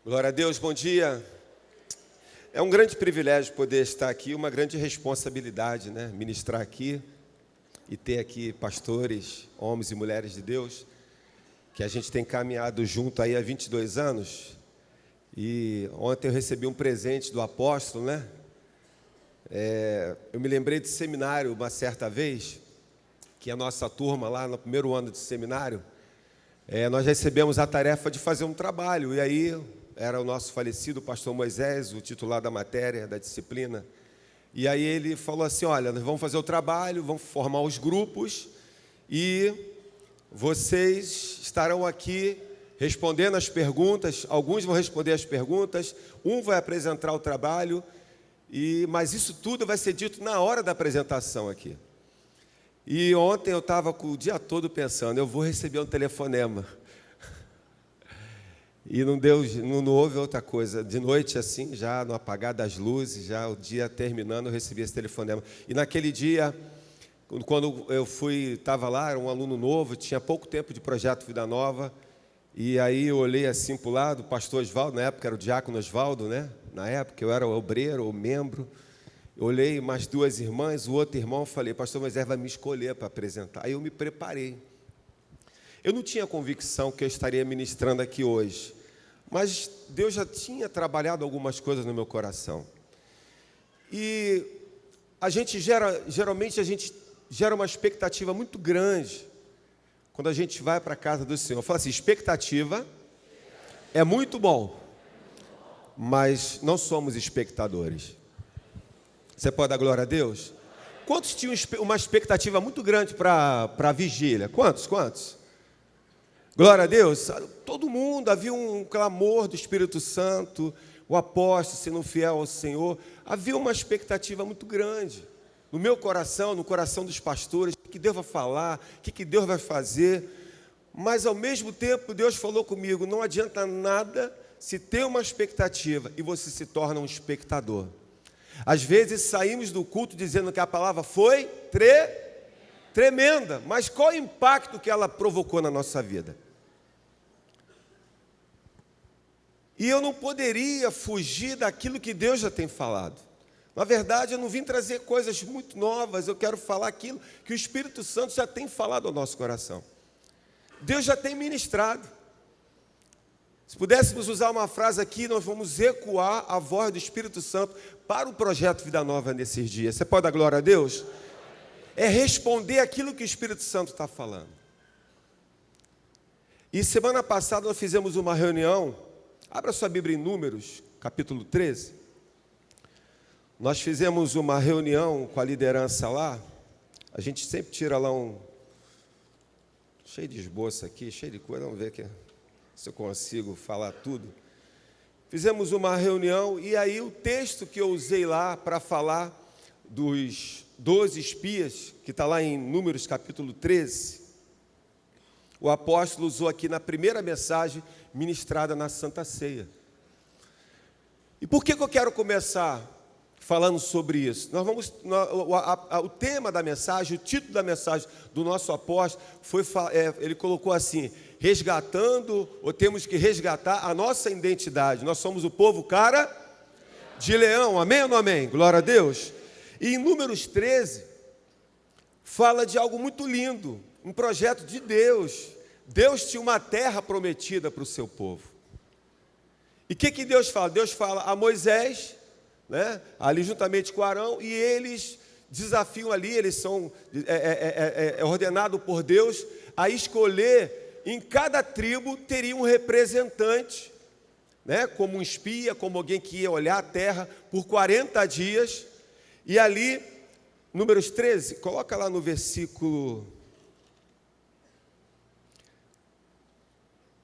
Glória a Deus, bom dia. É um grande privilégio poder estar aqui, uma grande responsabilidade, né? Ministrar aqui e ter aqui pastores, homens e mulheres de Deus, que a gente tem caminhado junto aí há 22 anos. E ontem eu recebi um presente do apóstolo, né? Eu me lembrei de seminário uma certa vez, que a nossa turma lá no primeiro ano de seminário, nós recebemos a tarefa de fazer um trabalho, e aí era o nosso falecido pastor Moisés, o titular da matéria, da disciplina, e aí ele falou assim, olha, nós vamos fazer o trabalho, vamos formar os grupos, e vocês estarão aqui respondendo as perguntas, alguns vão responder as perguntas, um vai apresentar o trabalho, mas isso tudo vai ser dito na hora da apresentação aqui. E ontem eu estava o dia todo pensando, eu vou receber um telefonema. E não houve outra coisa. De noite, assim, já no apagar das luzes, já o dia terminando, eu recebi esse telefonema. E naquele dia, quando eu estava lá, era um aluno novo, tinha pouco tempo de projeto Vida Nova, e aí eu olhei assim para o lado, o pastor Osvaldo, na época era o diácono Osvaldo, né? Na época eu era o obreiro, o membro. Eu olhei mais duas irmãs, o outro irmão, falei, pastor Moisés vai me escolher para apresentar. Aí eu me preparei. Eu não tinha convicção que eu estaria ministrando aqui hoje, mas Deus já tinha trabalhado algumas coisas no meu coração. E geralmente a gente gera uma expectativa muito grande quando a gente vai para a casa do Senhor. Fala assim, expectativa é muito bom, mas não somos espectadores. Você pode dar glória a Deus? Quantos tinham uma expectativa muito grande para a vigília? Quantos? Glória a Deus. Todo mundo, havia um clamor do Espírito Santo, o apóstolo sendo fiel ao Senhor. Havia uma expectativa muito grande. No meu coração, no coração dos pastores, o que Deus vai falar, o que Deus vai fazer. Mas ao mesmo tempo, Deus falou comigo, não adianta nada se ter uma expectativa e você se torna um espectador. Às vezes saímos do culto dizendo que a palavra foi tremenda, mas qual o impacto que ela provocou na nossa vida? E eu não poderia fugir daquilo que Deus já tem falado. Na verdade, eu não vim trazer coisas muito novas, eu quero falar aquilo que o Espírito Santo já tem falado ao nosso coração. Deus já tem ministrado. Se pudéssemos usar uma frase aqui, nós vamos ecoar a voz do Espírito Santo para o projeto Vida Nova nesses dias. Você pode dar glória a Deus? É responder aquilo que o Espírito Santo está falando. E semana passada nós fizemos uma reunião, abra sua Bíblia em Números, capítulo 13. Nós fizemos uma reunião com a liderança lá, a gente sempre tira lá cheio de esboço aqui, cheio de coisa, vamos ver aqui se eu consigo falar tudo. Fizemos uma reunião e aí o texto que eu usei lá para falar dos 12 espias, que está lá em Números capítulo 13, o apóstolo usou aqui na primeira mensagem ministrada na Santa Ceia. E por que eu quero começar falando sobre isso? O tema da mensagem, o título da mensagem do nosso apóstolo, ele colocou assim, resgatando, ou temos que resgatar a nossa identidade. Nós somos o povo cara de leão, amém ou não amém? Glória a Deus. E em Números 13, fala de algo muito lindo, um projeto de Deus. Deus tinha uma terra prometida para o seu povo. E o que Deus fala? Deus fala a Moisés, né, ali juntamente com Arão, e eles desafiam ali, eles são ordenados por Deus a escolher, em cada tribo teria um representante, né, como um espia, como alguém que ia olhar a terra por 40 dias, e ali, Números 13, coloca lá no versículo,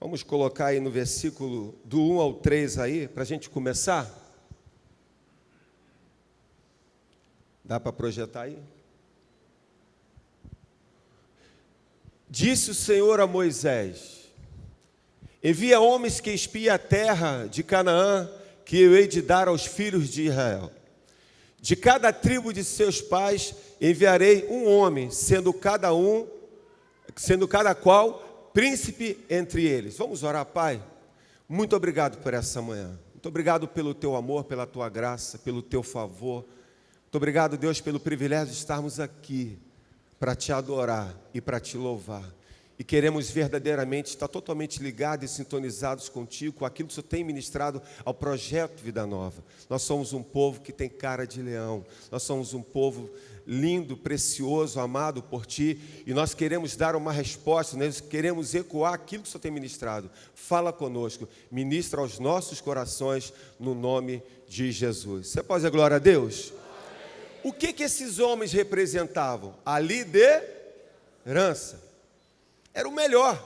vamos colocar aí no versículo do 1 ao 3 aí, para a gente começar. Dá para projetar aí? Disse o Senhor a Moisés, envia homens que espiem a terra de Canaã, que eu hei de dar aos filhos de Israel. De cada tribo de seus pais enviarei um homem, sendo cada qual príncipe entre eles. Vamos orar, Pai? muito obrigado por essa manhã. Muito obrigado pelo teu amor, pela tua graça, pelo teu favor. Muito obrigado, Deus, pelo privilégio de estarmos aqui para te adorar e para te louvar. E queremos verdadeiramente estar totalmente ligados e sintonizados contigo, com aquilo que o Senhor tem ministrado ao projeto Vida Nova. Nós somos um povo que tem cara de leão. Nós somos um povo lindo, precioso, amado por Ti. E nós queremos dar uma resposta, nós queremos ecoar aquilo que o Senhor tem ministrado. Fala conosco, ministra aos nossos corações, no nome de Jesus. Você pode dizer glória a Deus? O que esses homens representavam? A liderança. Era o melhor.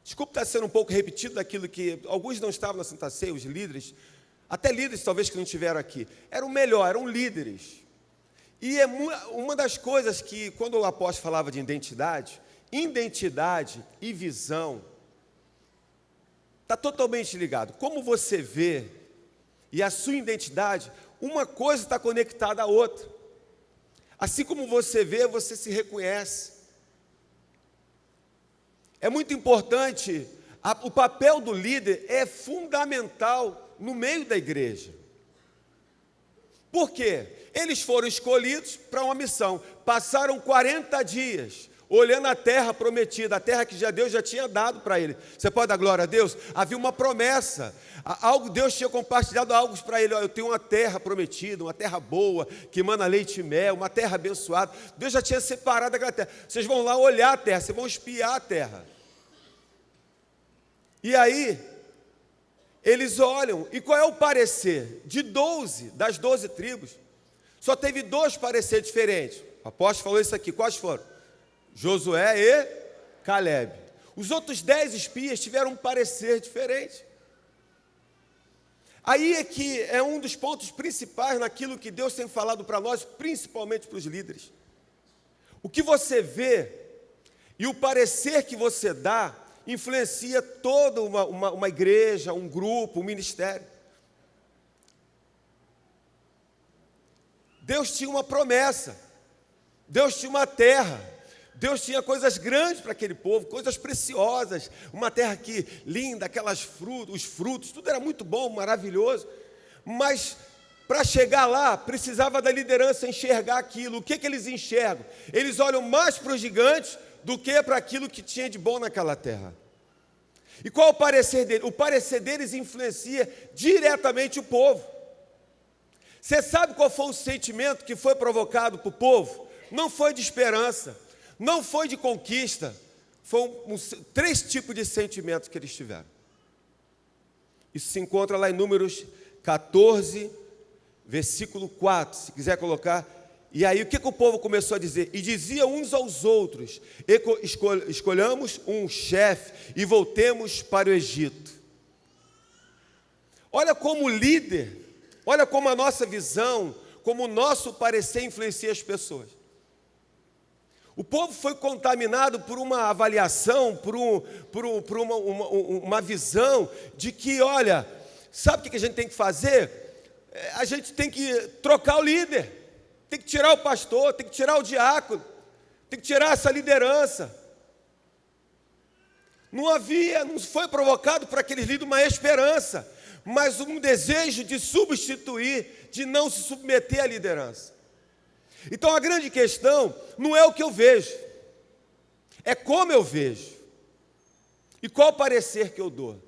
Desculpe estar sendo um pouco repetido daquilo que alguns não estavam na Santa Ceia, os líderes, até líderes talvez que não estiveram aqui. Era o melhor, eram líderes. E é uma das coisas que, quando o apóstolo falava de identidade e visão, está totalmente ligado. Como você vê e a sua identidade, uma coisa está conectada à outra. Assim como você vê, você se reconhece. É muito importante, o papel do líder é fundamental no meio da igreja. Por quê? Eles foram escolhidos para uma missão. Passaram 40 dias olhando a terra prometida, a terra que Deus já tinha dado para ele. Você pode dar glória a Deus? Havia uma promessa. Deus tinha compartilhado algo para ele. Eu tenho uma terra prometida, uma terra boa, que emana leite e mel, uma terra abençoada. Deus já tinha separado aquela terra. Vocês vão lá olhar a terra, vocês vão espiar a terra. E aí, eles olham, e qual é o parecer? Das 12 tribos, só teve 2 pareceres diferentes. O apóstolo falou isso aqui, quais foram? Josué e Calebe. Os outros 10 espias tiveram um parecer diferente. Aí é que é um dos pontos principais naquilo que Deus tem falado para nós, principalmente para os líderes. O que você vê e o parecer que você dá influencia toda uma igreja, um grupo, um ministério. Deus tinha uma promessa, Deus tinha uma terra, Deus tinha coisas grandes para aquele povo, coisas preciosas, uma terra que linda, os frutos, tudo era muito bom, maravilhoso, mas para chegar lá, precisava da liderança enxergar aquilo. O que eles enxergam? Eles olham mais para os gigantes do que para aquilo que tinha de bom naquela terra. E qual é o parecer deles? O parecer deles influencia diretamente o povo. Você sabe qual foi o sentimento que foi provocado para o povo? Não foi de esperança, não foi de conquista, foram 3 tipos de sentimentos que eles tiveram. Isso se encontra lá em Números 14, versículo 4, se quiser colocar. E aí o que o povo começou a dizer? E dizia uns aos outros: escolhamos um chefe e voltemos para o Egito. Olha como líder, olha como a nossa visão, como o nosso parecer influencia as pessoas. O povo foi contaminado por uma avaliação, por uma visão de que, olha, sabe o que a gente tem que fazer? A gente tem que trocar o líder, tem que tirar o pastor, tem que tirar o diácono, tem que tirar essa liderança. Não foi provocado para aqueles líderes uma esperança, mas um desejo de substituir, de não se submeter à liderança. Então a grande questão não é o que eu vejo, é como eu vejo e qual parecer que eu dou.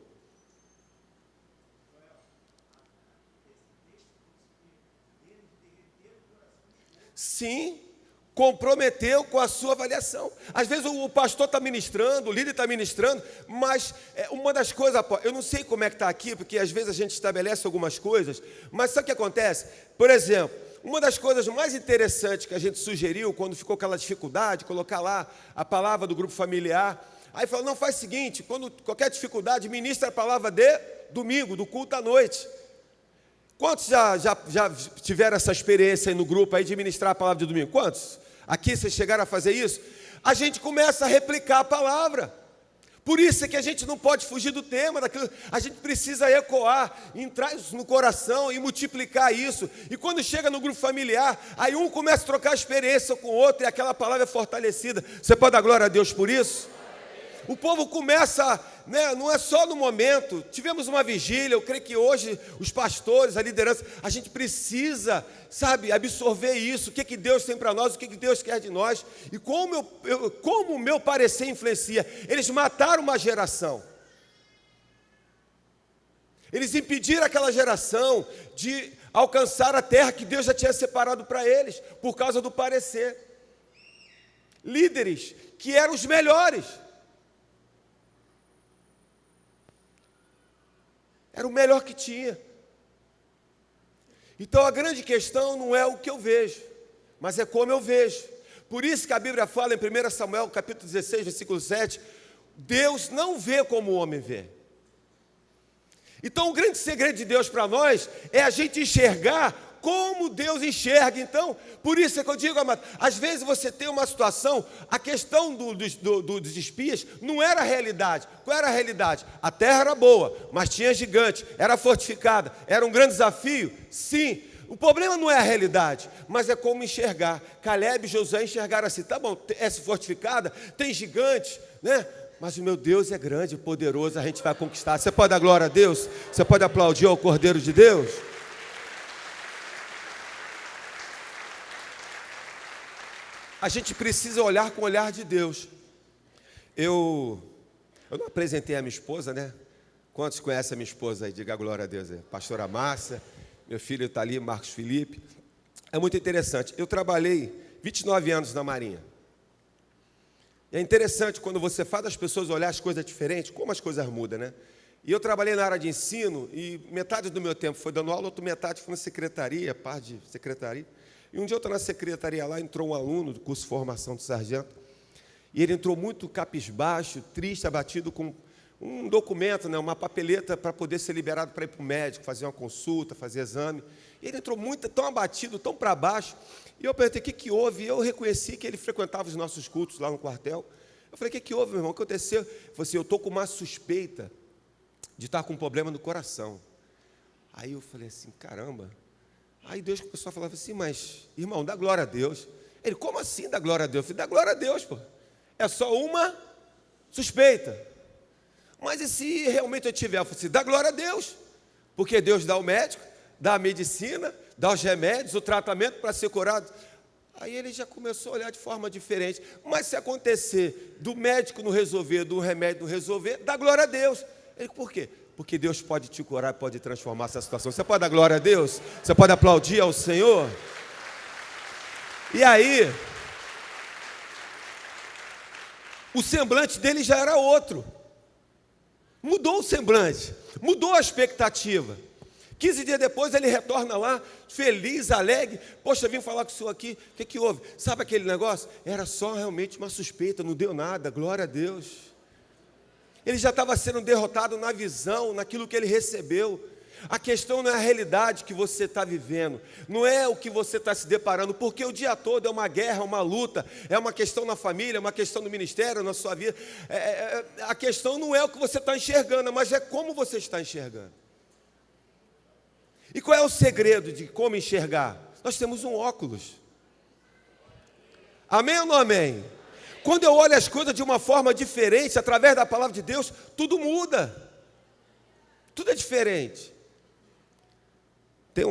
Sim, comprometeu com a sua avaliação. Às vezes o pastor está ministrando, o líder está ministrando, mas uma das coisas, eu não sei como é que está aqui, porque às vezes a gente estabelece algumas coisas, mas sabe o que acontece? Por exemplo, uma das coisas mais interessantes que a gente sugeriu, quando ficou aquela dificuldade, colocar lá a palavra do grupo familiar, aí falou, não, faz o seguinte, quando qualquer dificuldade, ministra a palavra de domingo, do culto à noite. Quantos já tiveram essa experiência aí no grupo aí de ministrar a palavra de domingo? Quantos? Aqui vocês chegaram a fazer isso? A gente começa a replicar a palavra. Por isso é que a gente não pode fugir do tema, a gente precisa ecoar, entrar isso no coração e multiplicar isso. E quando chega no grupo familiar, aí um começa a trocar experiência com o outro e aquela palavra é fortalecida. Você pode dar glória a Deus por isso? o povo começa, né, não é só no momento. Tivemos uma vigília, eu creio que hoje os pastores, a liderança, a gente precisa, sabe, absorver isso, o que Deus tem para nós, o que Deus quer de nós, e como o meu parecer influencia. Eles mataram uma geração. Eles impediram aquela geração de alcançar a terra que Deus já tinha separado para eles, por causa do parecer. Líderes que eram os melhores. Era o melhor que tinha. Então a grande questão não é o que eu vejo, mas é como eu vejo. Por isso que a Bíblia fala em 1 Samuel, capítulo 16, versículo 7, Deus não vê como o homem vê. Então o grande segredo de Deus para nós é a gente enxergar como Deus enxerga. Então, por isso é que eu digo, amado, às vezes você tem uma situação, a questão dos espias não era a realidade. Qual era a realidade? A terra era boa, mas tinha gigante, era fortificada, era um grande desafio? Sim. O problema não é a realidade, mas é como enxergar. Caleb e Josué enxergaram assim, tá bom, é fortificada, tem gigante, né? Mas o meu Deus é grande, poderoso, a gente vai conquistar. Você pode dar glória a Deus? Você pode aplaudir ao Cordeiro de Deus? A gente precisa olhar com o olhar de Deus. Eu não apresentei a minha esposa, né? Quantos conhecem a minha esposa aí? Diga glória a Deus. Pastora Márcia, meu filho está ali, Marcos Felipe. É muito interessante. Eu trabalhei 29 anos na Marinha. E é interessante quando você faz as pessoas olhar as coisas diferentes, como as coisas mudam, né? E eu trabalhei na área de ensino e metade do meu tempo foi dando aula, outra metade foi na secretaria, parte de secretaria. E um dia eu estou na secretaria lá, entrou um aluno do curso de formação de sargento, e ele entrou muito cabisbaixo, triste, abatido com um documento, né, uma papeleta para poder ser liberado para ir para o médico, fazer uma consulta, fazer exame. E ele entrou muito, tão abatido, tão para baixo. E eu perguntei, o que houve? E eu reconheci que ele frequentava os nossos cultos lá no quartel. Eu falei, o que houve, meu irmão? O que aconteceu? Ele falou assim, eu estou com uma suspeita de estar com um problema no coração. Aí eu falei assim, caramba. Aí Deus começou a falar assim, mas, irmão, dá glória a Deus. Ele, como assim dá glória a Deus? Eu falei, dá glória a Deus, pô. É só uma suspeita. Mas e se realmente eu tiver? Eu falei assim, dá glória a Deus. Porque Deus dá o médico, dá a medicina, dá os remédios, o tratamento para ser curado. Aí ele já começou a olhar de forma diferente. Mas se acontecer do médico não resolver, do remédio não resolver, dá glória a Deus. Ele, por quê? Porque Deus pode te curar, pode transformar essa situação. Você pode dar glória a Deus? Você pode aplaudir ao Senhor? E aí, o semblante dele já era outro. Mudou o semblante, mudou a expectativa. 15 dias depois ele retorna lá, feliz, alegre. Poxa, vim falar com o senhor aqui, o que houve? Sabe aquele negócio? Era só realmente uma suspeita, não deu nada, glória a Deus. Ele já estava sendo derrotado na visão, naquilo que ele recebeu. A questão não é a realidade que você está vivendo, não é o que você está se deparando, porque o dia todo é uma guerra, uma luta, é uma questão na família, é uma questão no ministério, na sua vida. A questão não é o que você está enxergando, mas é como você está enxergando. E qual é o segredo de como enxergar? Nós temos um óculos. Amém ou não amém? Quando eu olho as coisas de uma forma diferente, através da palavra de Deus, tudo muda. Tudo é diferente. Tem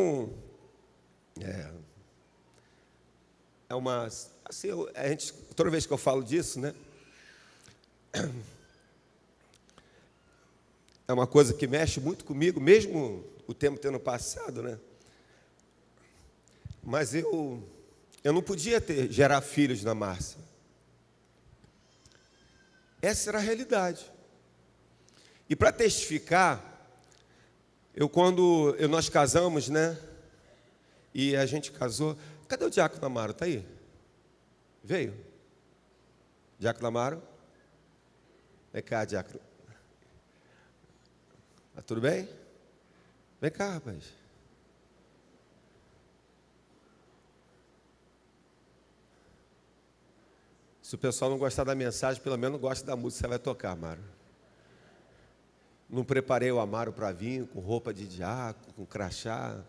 assim, toda vez que eu falo disso, né? É uma coisa que mexe muito comigo, mesmo o tempo tendo passado, né? Mas eu não podia gerar filhos na Márcia. Essa era a realidade. E para testificar, quando nós casamos, né? E a gente casou. Cadê o Diácono Amaro? Está aí? Veio? Diácono Amaro? Vem cá, Diácono. Tá tudo bem? Vem cá, rapaz. Se o pessoal não gostar da mensagem, pelo menos gosta da música que você vai tocar, Amaro. Não preparei o Amaro para vir com roupa de diácono, com crachá.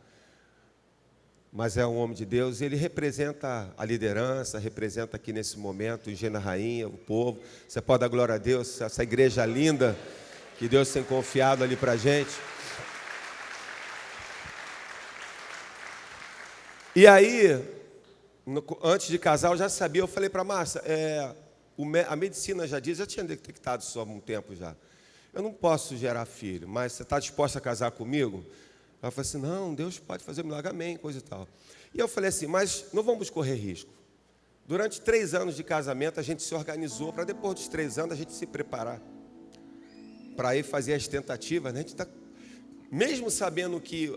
mas é um homem de Deus. Ele representa a liderança, representa aqui nesse momento o Gênero Rainha, o povo. Você pode dar glória a Deus, essa igreja linda que Deus tem confiado ali para a gente. E aí, antes de casar, eu já sabia, eu falei para a Márcia, a medicina já diz, já tinha detectado isso há um tempo já. Eu não posso gerar filho, mas você está disposta a casar comigo? Ela falou assim, não, Deus pode fazer milagre, amém, coisa e tal. E eu falei assim, mas não vamos correr risco. Durante 3 anos de casamento, a gente se organizou para depois dos 3 anos a gente se preparar para ir fazer as tentativas, né? A gente tá, mesmo sabendo que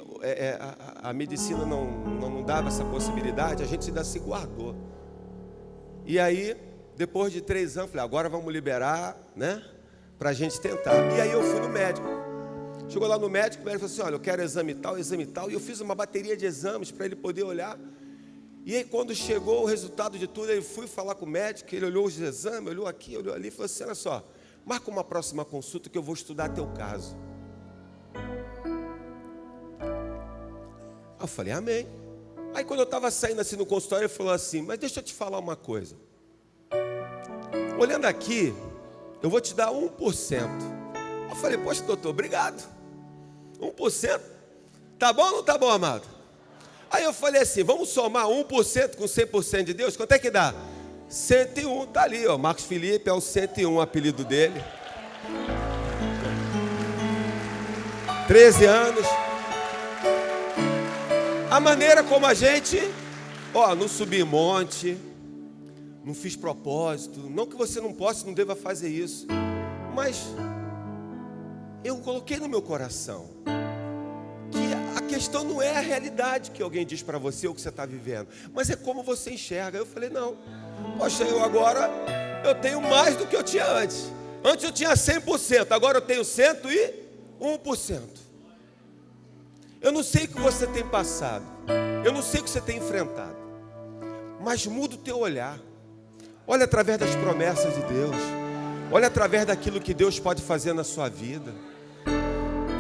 a medicina não dava essa possibilidade, a gente ainda se guardou. E aí, depois de 3 anos, falei, agora vamos liberar, né? Para a gente tentar. E aí eu fui no médico. Chegou lá no médico, o médico falou assim, olha, eu quero exame tal. E eu fiz uma bateria de exames para ele poder olhar. E aí quando chegou o resultado de tudo, ele foi falar com o médico, ele olhou os exames, olhou aqui, olhou ali, falou assim, olha só, marca uma próxima consulta que eu vou estudar teu caso. Eu falei, amém. Aí quando eu estava saindo assim no consultório, ele falou assim, mas deixa eu te falar uma coisa. Olhando aqui, eu vou te dar 1%. Eu falei, poxa, doutor, obrigado. 1%? Tá bom ou não tá bom, amado? Aí eu falei assim, vamos somar 1% com 100% de Deus? Quanto é que dá? 101, tá ali, ó. Marcos Felipe é o 101, o apelido dele. 13 anos. A maneira como a gente, não subi monte, não fiz propósito, não que você não possa, não deva fazer isso, mas eu coloquei no meu coração que a questão não é a realidade que alguém diz para você ou que você está vivendo, mas é como você enxerga. Eu falei, não, poxa, eu tenho mais do que eu tinha antes. Antes eu tinha 100%, agora eu tenho 101%. Eu não sei o que você tem passado, eu não sei o que você tem enfrentado, mas muda o teu olhar. Olha através das promessas de Deus. Olha através daquilo que Deus pode fazer na sua vida.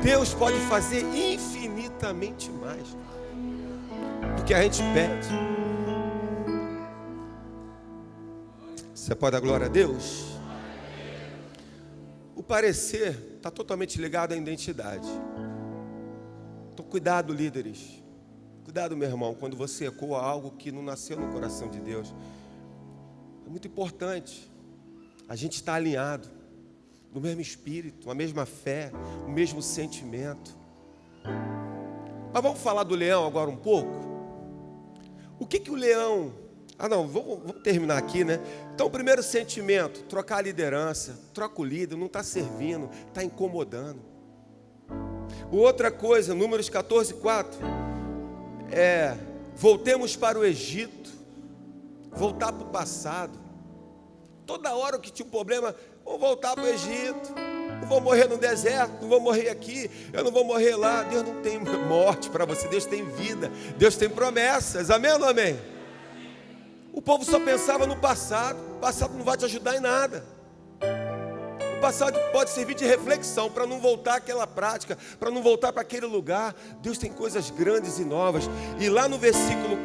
Deus pode fazer infinitamente mais do que a gente pede. Você pode dar glória a Deus? O parecer está totalmente ligado à identidade. Então cuidado, líderes. Cuidado, meu irmão, quando você ecoa algo que não nasceu no coração de Deus. É muito importante a gente estar alinhado no mesmo espírito, a mesma fé, o mesmo sentimento. Mas vamos falar do leão agora um pouco? O que o leão... vamos terminar aqui, né? Então o primeiro sentimento, trocar a liderança. Troca o líder, não está servindo, está incomodando. Outra coisa, Números 14:4, voltemos para o Egito. Voltar para o passado. Toda hora que tinha um problema, vou voltar para o Egito. Não vou morrer no deserto, não vou morrer aqui, eu não vou morrer lá. Deus não tem morte para você, Deus tem vida, Deus tem promessas, amém ou não amém? O povo só pensava no passado. O passado não vai te ajudar em nada. O passado pode servir de reflexão para não voltar àquela prática, para não voltar para aquele lugar. Deus tem coisas grandes e novas. E lá no versículo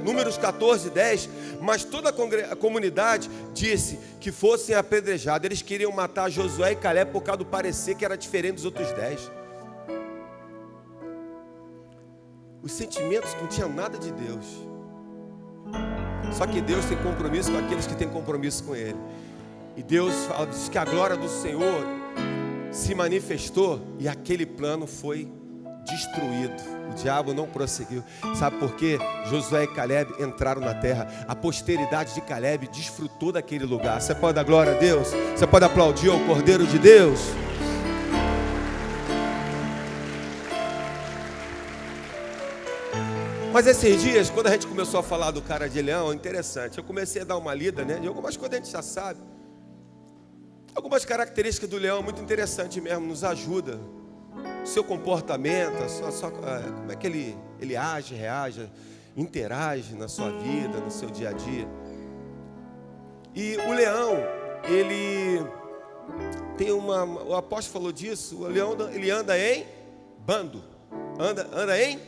Números 14:10, mas toda a comunidade disse que fossem apedrejados. Eles queriam matar Josué e Caleb por causa do parecer que era diferente dos outros 10. Os sentimentos não tinham nada de Deus. Só que Deus tem compromisso com aqueles que têm compromisso com Ele. E Deus diz que a glória do Senhor se manifestou e aquele plano foi destruído. O diabo não prosseguiu. Sabe por quê? Josué e Caleb entraram na terra. A posteridade de Caleb desfrutou daquele lugar. Você pode dar glória a Deus? Você pode aplaudir ao Cordeiro de Deus? Mas esses dias, quando a gente começou a falar do cara de leão, é interessante. Eu comecei a dar uma lida, né? De algumas coisas a gente já sabe. Algumas características do leão muito interessante mesmo, nos ajuda. O seu comportamento, como é que ele age, reage, interage na sua vida, no seu dia a dia. E o leão, ele tem o apóstolo falou disso, o leão ele anda em bando, anda em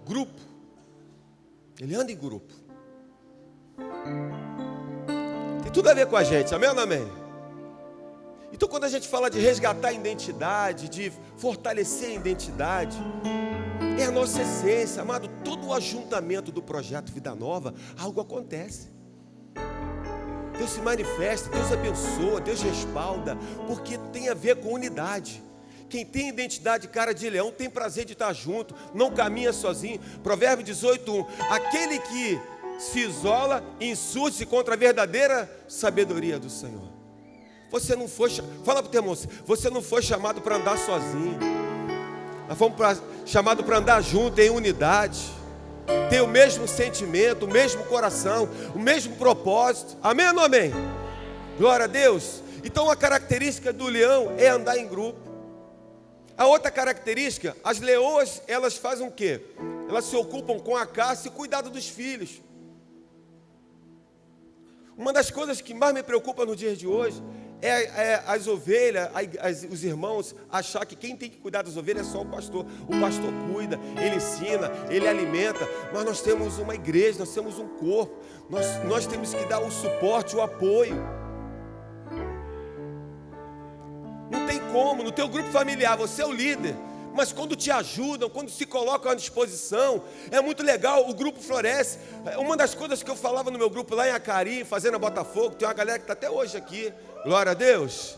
grupo. Ele anda em grupo. Tem tudo a ver com a gente, amém ou não amém? Então quando a gente fala de resgatar a identidade, de fortalecer a identidade, é a nossa essência, amado. Todo o ajuntamento do projeto Vida Nova, algo acontece. Deus se manifesta, Deus abençoa, Deus respalda, porque tem a ver com unidade. Quem tem identidade cara de leão tem prazer de estar junto, não caminha sozinho. Provérbio 18:1. Aquele que se isola insurge-se contra a verdadeira sabedoria do Senhor. Você não foi, fala para o teu irmão, você não foi chamado para andar sozinho. Nós fomos chamado para andar junto em unidade. Ter o mesmo sentimento, o mesmo coração, o mesmo propósito. Amém ou não amém? Glória a Deus. Então a característica do leão é andar em grupo. A outra característica, as leoas, elas fazem o quê? Elas se ocupam com a caça e cuidado dos filhos. Uma das coisas que mais me preocupa no dia de hoje é as ovelhas, os irmãos achar que quem tem que cuidar das ovelhas é só o pastor. O pastor cuida, ele ensina, ele alimenta, mas nós temos uma igreja, nós temos um corpo, nós temos que dar o suporte, o apoio. Não tem como, no teu grupo familiar, você é o líder, mas quando te ajudam, quando se colocam à disposição, é muito legal, o grupo floresce. Uma das coisas que eu falava no meu grupo lá em Acari, fazendo a Botafogo, tem uma galera que está até hoje aqui, glória a Deus.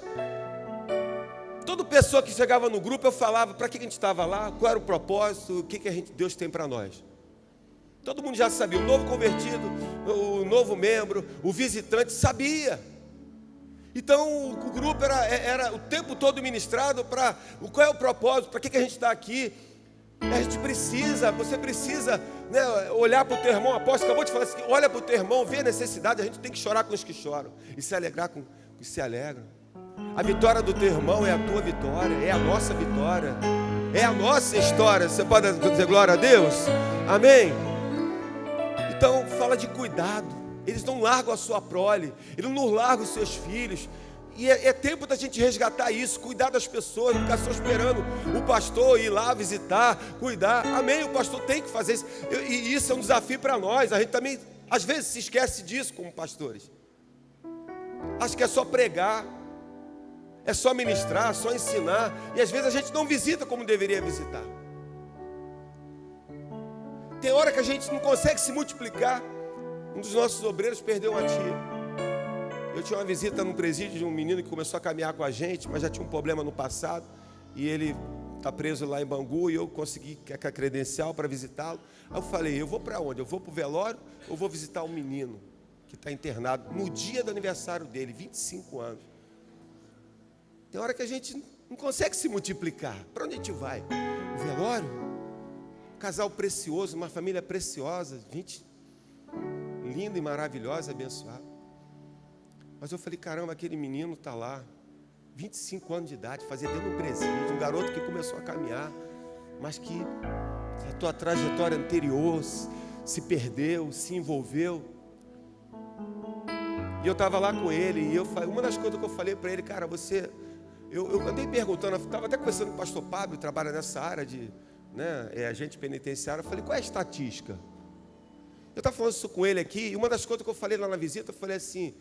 Toda pessoa que chegava no grupo, eu falava para que a gente estava lá, qual era o propósito, o que Deus tem para nós. Todo mundo já sabia, o novo convertido, o novo membro, o visitante, sabia. Então o grupo era o tempo todo ministrado para qual é o propósito, para que a gente está aqui. A gente precisa, você precisa, né, olhar para o teu irmão. O apóstolo acabou de falar assim, olha para o teu irmão, vê a necessidade. A gente tem que chorar com os que choram e se alegrar com os que se alegram. A vitória do teu irmão é a tua vitória, é a nossa vitória, é a nossa história. Você pode dizer glória a Deus? Amém? Então fala de cuidado. Eles não largam a sua prole, eles não largam os seus filhos. E é tempo da gente resgatar isso, cuidar das pessoas, não ficar só esperando o pastor ir lá visitar, cuidar. Amém, o pastor tem que fazer isso. E isso é um desafio para nós. A gente também, às vezes, se esquece disso como pastores. Acho que é só pregar, é só ministrar, só ensinar. E às vezes a gente não visita como deveria visitar. Tem hora que a gente não consegue se multiplicar. Um dos nossos obreiros perdeu uma tia. Eu tinha uma visita num presídio de um menino que começou a caminhar com a gente, mas já tinha um problema no passado. E ele está preso lá em Bangu e eu consegui a credencial para visitá-lo. Aí eu falei, eu vou para onde? Eu vou para o velório ou vou visitar um menino que está internado no dia do aniversário dele, 25 anos. Tem hora que a gente não consegue se multiplicar. Para onde a gente vai? O velório? Um casal precioso, uma família preciosa, gente linda e maravilhosa, abençoada. Mas eu falei, caramba, aquele menino está lá, 25 anos de idade, fazia dentro de um presídio, um garoto que começou a caminhar, mas que a tua trajetória anterior se perdeu, se envolveu. E eu estava lá com ele, e uma das coisas que eu falei para ele, cara, eu andei perguntando, eu estava até conversando com o pastor Pablo, que trabalha nessa área de, né, agente penitenciário, eu falei, qual é a estatística? Eu estava falando isso com ele aqui, e uma das coisas que eu falei lá na visita, eu falei assim,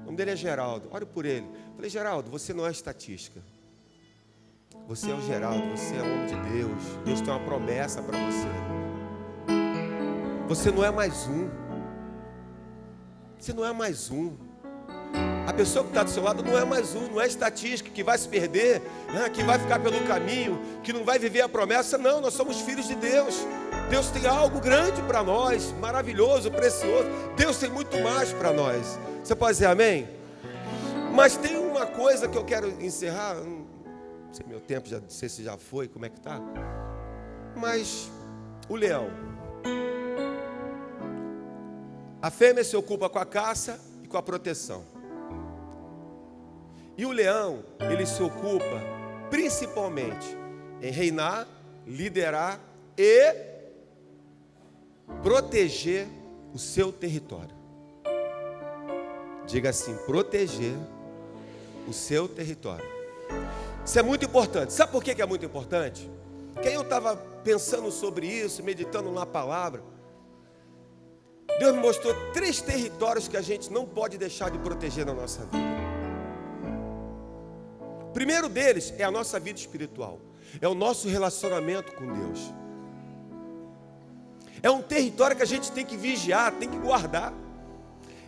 o nome dele é Geraldo, olha por ele. Eu falei, Geraldo, você não é estatística. Você é o Geraldo, você é homem de Deus. Deus tem uma promessa para você. Você não é mais um. Você não é mais um. A pessoa que está do seu lado não é mais um, não é estatística, que vai se perder, né, que vai ficar pelo caminho, que não vai viver a promessa. Não, nós somos filhos de Deus. Deus tem algo grande para nós, maravilhoso, precioso. Deus tem muito mais para nós. Você pode dizer amém? Mas tem uma coisa que eu quero encerrar. Não sei meu tempo, não sei se já foi, como é que está. Mas o leão. A fêmea se ocupa com a caça e com a proteção. E o leão, ele se ocupa principalmente em reinar, liderar e proteger o seu território. Diga assim, proteger o seu território. Isso é muito importante. Sabe por que é muito importante? Porque eu estava pensando sobre isso, meditando na palavra. Deus me mostrou 3 territórios que a gente não pode deixar de proteger na nossa vida. O primeiro deles é a nossa vida espiritual. É o nosso relacionamento com Deus. É um território que a gente tem que vigiar, tem que guardar.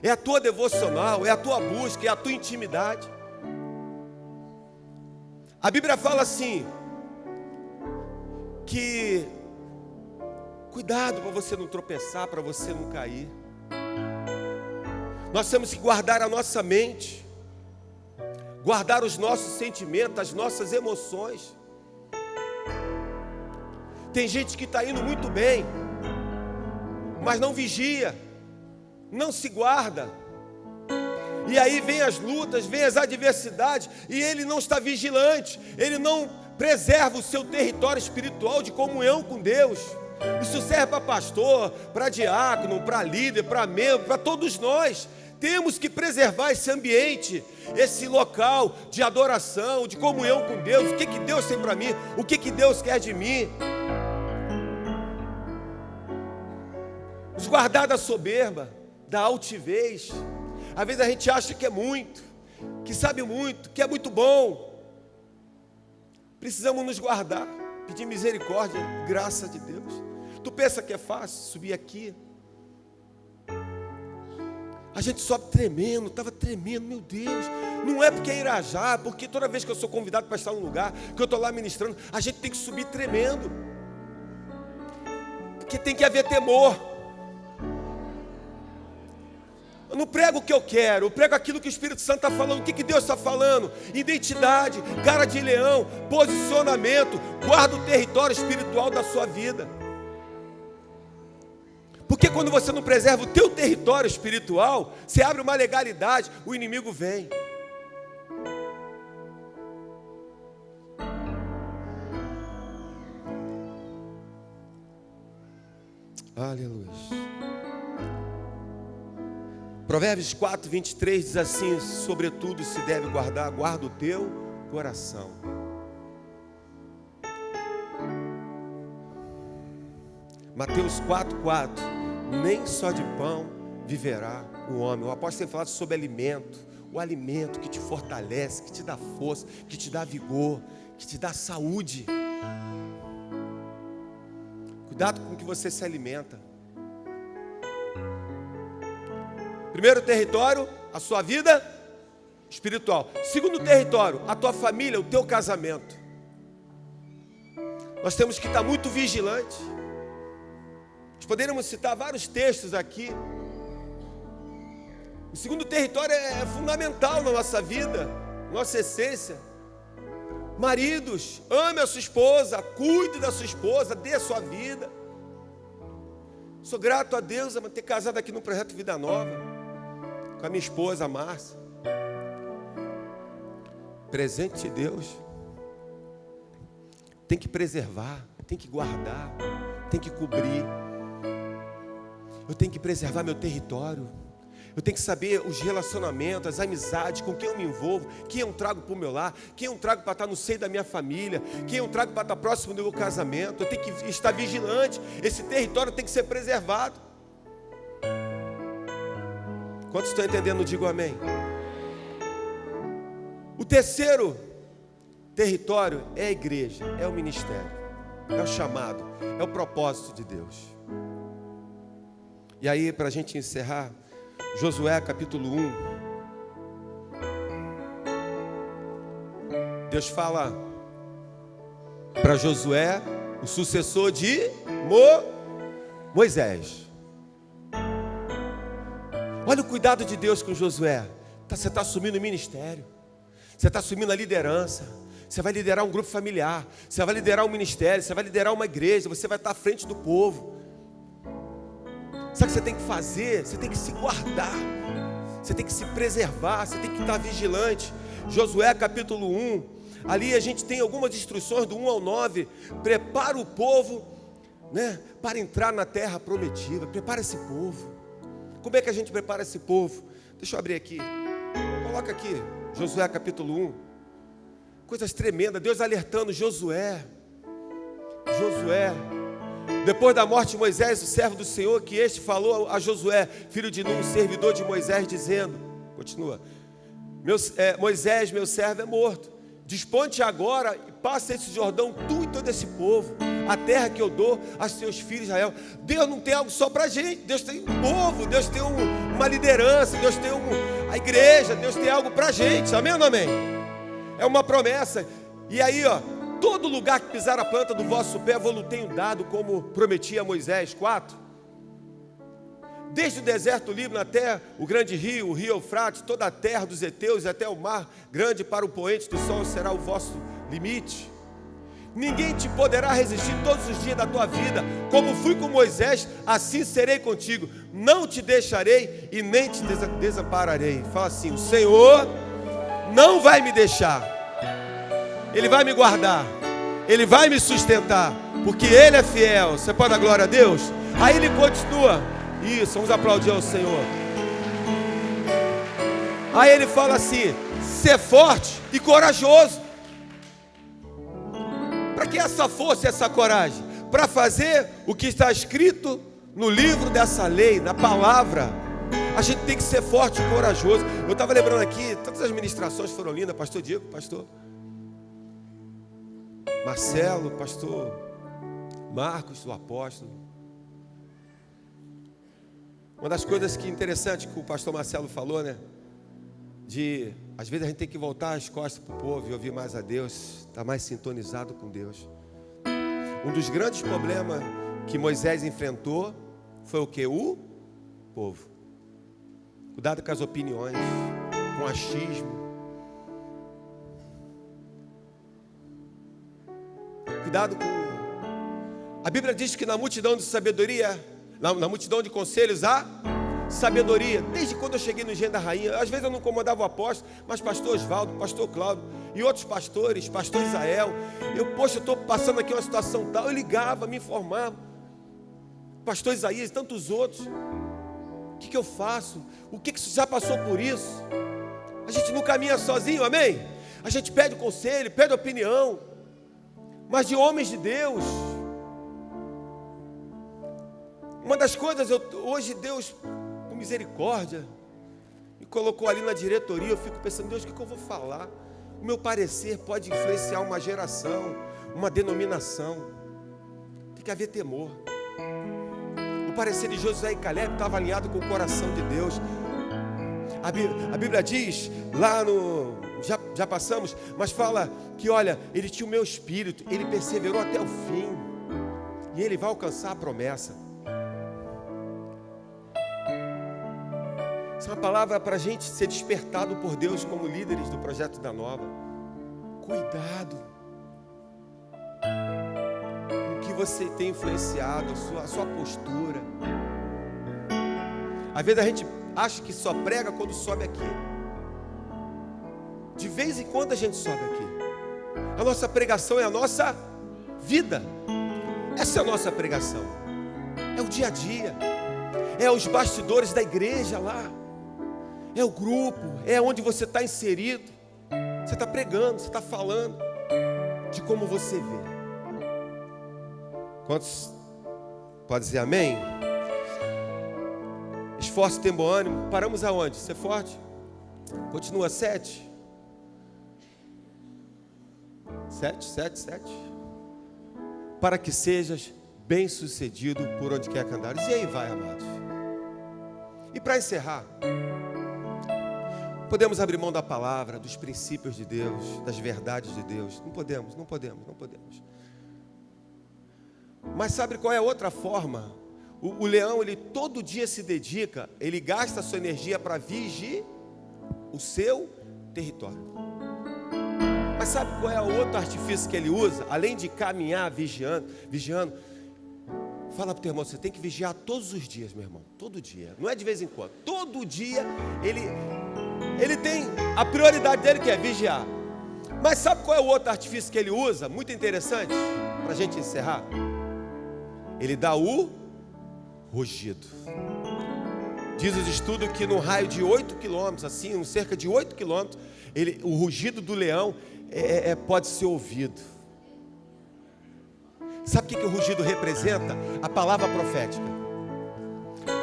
É a tua devocional, é a tua busca, é a tua intimidade. A Bíblia fala assim, que cuidado para você não tropeçar, para você não cair. Nós temos que guardar a nossa mente, guardar os nossos sentimentos, as nossas emoções. Tem gente que está indo muito bem, mas não vigia, não se guarda. E aí vem as lutas, vem as adversidades, e ele não está vigilante, ele não preserva o seu território espiritual de comunhão com Deus. Isso serve para pastor, para diácono, para líder, para membro, para todos nós. Temos que preservar esse ambiente, esse local de adoração, de comunhão com Deus. O que Deus tem para mim? O que Deus quer de mim? Nos guardar da soberba, da altivez. Às vezes a gente acha que é muito, que sabe muito, que é muito bom. Precisamos nos guardar, pedir misericórdia, graça de Deus. Tu pensa que é fácil subir aqui? A gente sobe tremendo, estava tremendo, meu Deus. Não é porque é Irajá, porque toda vez que eu sou convidado para estar num lugar, que eu estou lá ministrando, a gente tem que subir tremendo. Porque tem que haver temor. Eu não prego o que eu quero, eu prego aquilo que o Espírito Santo está falando. O que Deus está falando? Identidade, cara de leão, posicionamento. Guarda o território espiritual da sua vida. Porque quando você não preserva o teu território espiritual, você abre uma legalidade, o inimigo vem. Aleluia. Provérbios 4, 23 diz assim: sobretudo se deve guardar, guarda o teu coração. Mateus 4, 4: nem só de pão viverá o homem. O apóstolo tem falado sobre alimento, o alimento que te fortalece, que te dá força, que te dá vigor, que te dá saúde. Cuidado com o que você se alimenta. Primeiro território, a sua vida espiritual. Segundo território, a tua família, o teu casamento. Nós temos que estar muito vigilantes. Nós poderíamos citar vários textos aqui. O segundo território é fundamental na nossa vida, nossa essência. Maridos, ame a sua esposa, cuide da sua esposa, dê a sua vida. Sou grato a Deus por ter casado aqui no Projeto Vida Nova, com a minha esposa, a Márcia. Presente de Deus. Tem que preservar, tem que guardar, tem que cobrir. Eu tenho que preservar meu território. Eu tenho que saber os relacionamentos, as amizades, com quem eu me envolvo, quem eu trago para o meu lar, quem eu trago para estar no seio da minha família, quem eu trago para estar próximo do meu casamento. Eu tenho que estar vigilante. Esse território tem que ser preservado. Quantos estão entendendo? Digo amém. O terceiro território é a igreja, é o ministério, é o chamado, é o propósito de Deus. E aí, para a gente encerrar, Josué capítulo 1. Deus fala para Josué, o sucessor de Moisés. Olha o cuidado de Deus com Josué. Você está assumindo o ministério, você está assumindo a liderança, você vai liderar um grupo familiar, você vai liderar um ministério, você vai liderar uma igreja, você vai estar à frente do povo. Sabe o que você tem que fazer? Você tem que se guardar, você tem que se preservar, você tem que estar vigilante. Josué capítulo 1, ali a gente tem algumas instruções do 1 ao 9. Prepara o povo, para entrar na terra prometida. Prepara esse povo. Como é que a gente prepara esse povo? Deixa eu abrir aqui. Coloca aqui, Josué capítulo 1. Coisas tremendas, Deus alertando Josué. Depois da morte de Moisés, o servo do Senhor, que este falou a Josué, filho de Nun, servidor de Moisés, dizendo, continua, Moisés, meu servo, é morto. Dispõe-te agora e passa esse Jordão, tu e todo esse povo, a terra que eu dou aos teus filhos de Israel. Deus não tem algo só para a gente, Deus tem um povo, Deus tem uma liderança, Deus tem a igreja, Deus tem algo para a gente, amém ou não amém? É uma promessa. E aí, todo lugar que pisar a planta do vosso pé, vou-lo tenho dado, como prometi a Moisés. 4. Desde o deserto do Líbano até o grande rio, o rio Eufrates, toda a terra dos heteus e até o mar grande para o poente do sol será o vosso limite. Ninguém te poderá resistir todos os dias da tua vida. Como fui com Moisés, assim serei contigo. Não te deixarei e nem te desampararei. Fala assim, o Senhor não vai me deixar. Ele vai me guardar. Ele vai me sustentar. Porque Ele é fiel. Você pode dar glória a Deus? Aí ele continua. Isso, vamos aplaudir ao Senhor. Aí ele fala assim, ser forte e corajoso. Para que essa força e essa coragem? Para fazer o que está escrito no livro dessa lei, na palavra. A gente tem que ser forte e corajoso. Eu estava lembrando aqui, todas as ministrações foram lindas. Pastor Diego, pastor Marcelo, pastor Marcos, o apóstolo. Uma das coisas que interessante que o pastor Marcelo falou, né? Às vezes a gente tem que voltar as costas para o povo e ouvir mais a Deus, estar mais sintonizado com Deus. Um dos grandes problemas que Moisés enfrentou foi o que? O povo. Cuidado com as opiniões, com o achismo. Cuidado com... A Bíblia diz que na multidão de sabedoria... Na multidão de conselhos há sabedoria. Desde quando eu cheguei no Engenho da Rainha, às vezes eu não incomodava o apóstolo, mas pastor Osvaldo, pastor Cláudio e outros pastores, pastor Israel, eu estou passando aqui uma situação tal, eu ligava, me informava, pastor Isaías e tantos outros. O que eu faço? O que você já passou por isso? A gente não caminha sozinho, amém? A gente pede conselho, pede opinião, mas de homens de Deus. Uma das coisas, hoje Deus, com misericórdia, me colocou ali na diretoria. Eu fico pensando, Deus, o que eu vou falar? O meu parecer pode influenciar uma geração, uma denominação. Tem que haver temor. O parecer de Josué e Caleb estava alinhado com o coração de Deus. A Bíblia diz, lá no... Já passamos, mas fala que, olha, ele tinha o meu espírito, ele perseverou até o fim. E ele vai alcançar a promessa. Essa é uma palavra para a gente ser despertado por Deus como líderes do Projeto da Nova. Cuidado com o que você tem influenciado, a sua postura. Às vezes a gente acha que só prega quando sobe aqui. De vez em quando a gente sobe aqui. A nossa pregação é a nossa vida. Essa é a nossa pregação. É o dia a dia. É os bastidores da igreja lá. É o grupo, é onde você está inserido. Você está pregando, você está falando de como você vê. Quantos podem dizer amém? Esforço, tem bom ânimo. Paramos aonde? Ser forte. Continua 7. 7. Para que sejas bem sucedido por onde quer que andares. E aí vai, amados. E para encerrar, podemos abrir mão da palavra, dos princípios de Deus, das verdades de Deus. Não podemos. Mas sabe qual é a outra forma? O leão, ele todo dia se dedica, ele gasta a sua energia para vigiar o seu território. Mas sabe qual é o outro artifício que ele usa? Além de caminhar vigiando. Fala para o teu irmão, você tem que vigiar todos os dias, meu irmão. Todo dia, não é de vez em quando. Todo dia ele tem a prioridade dele, que é vigiar. Mas sabe qual é o outro artifício que ele usa? Muito interessante, para a gente encerrar. Ele dá o rugido. Diz os estudos que no raio de 8 quilômetros, assim, cerca de 8 quilômetros, o rugido do leão pode ser ouvido. Sabe o que o rugido representa? A palavra profética.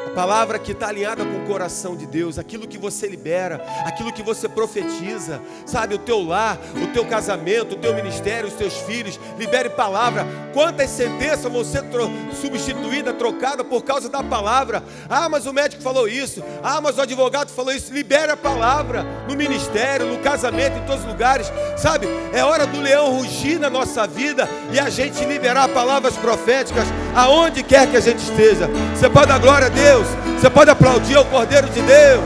A palavra que está alinhada com o coração de Deus, aquilo que você libera, aquilo que você profetiza, sabe, o teu lar, o teu casamento, o teu ministério, os teus filhos, libere palavra. Quantas sentenças vão ser substituídas, trocadas por causa da palavra? Ah, mas o médico falou isso, ah, mas o advogado falou isso. Libere a palavra no ministério, no casamento, em todos os lugares, sabe, é hora do leão rugir na nossa vida e a gente liberar palavras proféticas aonde quer que a gente esteja. Você pode dar glória a Deus, você pode aplaudir ao Cordeiro de Deus.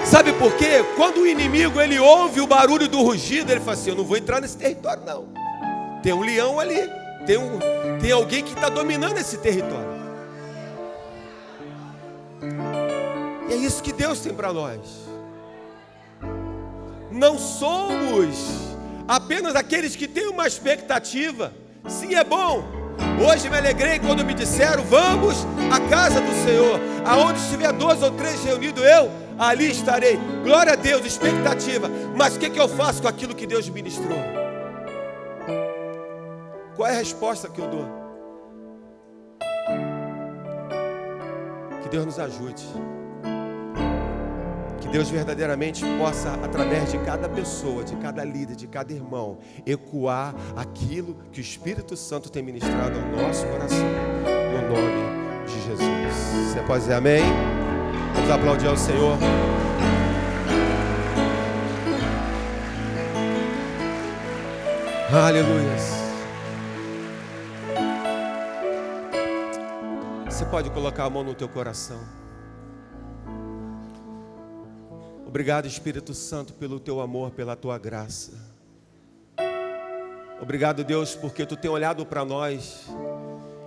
Sabe por quê? Quando o inimigo ele ouve o barulho do rugido, ele fala assim: eu não vou entrar nesse território não. Tem um leão ali, tem alguém que está dominando esse território. E é isso que Deus tem para nós. Não somos apenas aqueles que têm uma expectativa. Sim, é bom. Hoje me alegrei quando me disseram: vamos à casa do Senhor. Aonde estiver 2 ou 3 reunidos, eu ali estarei. Glória a Deus, expectativa. Mas o que eu faço com aquilo que Deus ministrou? Qual é a resposta que eu dou? Que Deus nos ajude. Que Deus verdadeiramente possa, através de cada pessoa, de cada líder, de cada irmão, ecoar aquilo que o Espírito Santo tem ministrado ao nosso coração, no nome de Jesus. Você pode dizer amém? Vamos aplaudir ao Senhor. Aleluia. Você pode colocar a mão no teu coração. Obrigado, Espírito Santo, pelo teu amor, pela tua graça. Obrigado, Deus, porque tu tem olhado para nós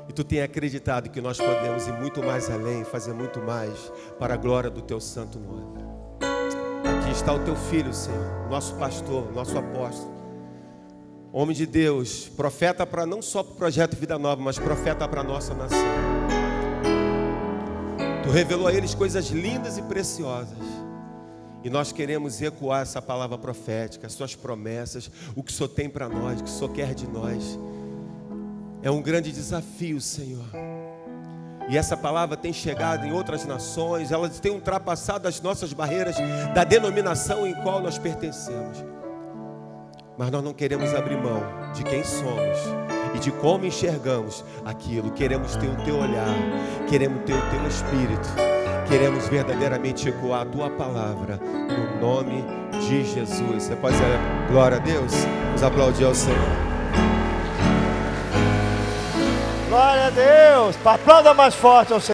e tu tem acreditado que nós podemos ir muito mais além, fazer muito mais para a glória do teu santo nome. Aqui está o teu filho, Senhor, nosso pastor, nosso apóstolo, homem de Deus, profeta para não só para o Projeto Vida Nova, mas profeta para a nossa nação. Tu revelou a eles coisas lindas e preciosas. E nós queremos ecoar essa palavra profética, as suas promessas, o que o Senhor tem para nós, o que o Senhor quer de nós. É um grande desafio, Senhor. E essa palavra tem chegado em outras nações, elas têm ultrapassado as nossas barreiras da denominação em qual nós pertencemos. Mas nós não queremos abrir mão de quem somos e de como enxergamos aquilo. Queremos ter o teu olhar, queremos ter o teu espírito. Queremos verdadeiramente ecoar a tua palavra, no nome de Jesus. Você pode dizer glória a Deus? Vamos aplaudir ao Senhor. Glória a Deus. Aplauda mais forte ao Senhor.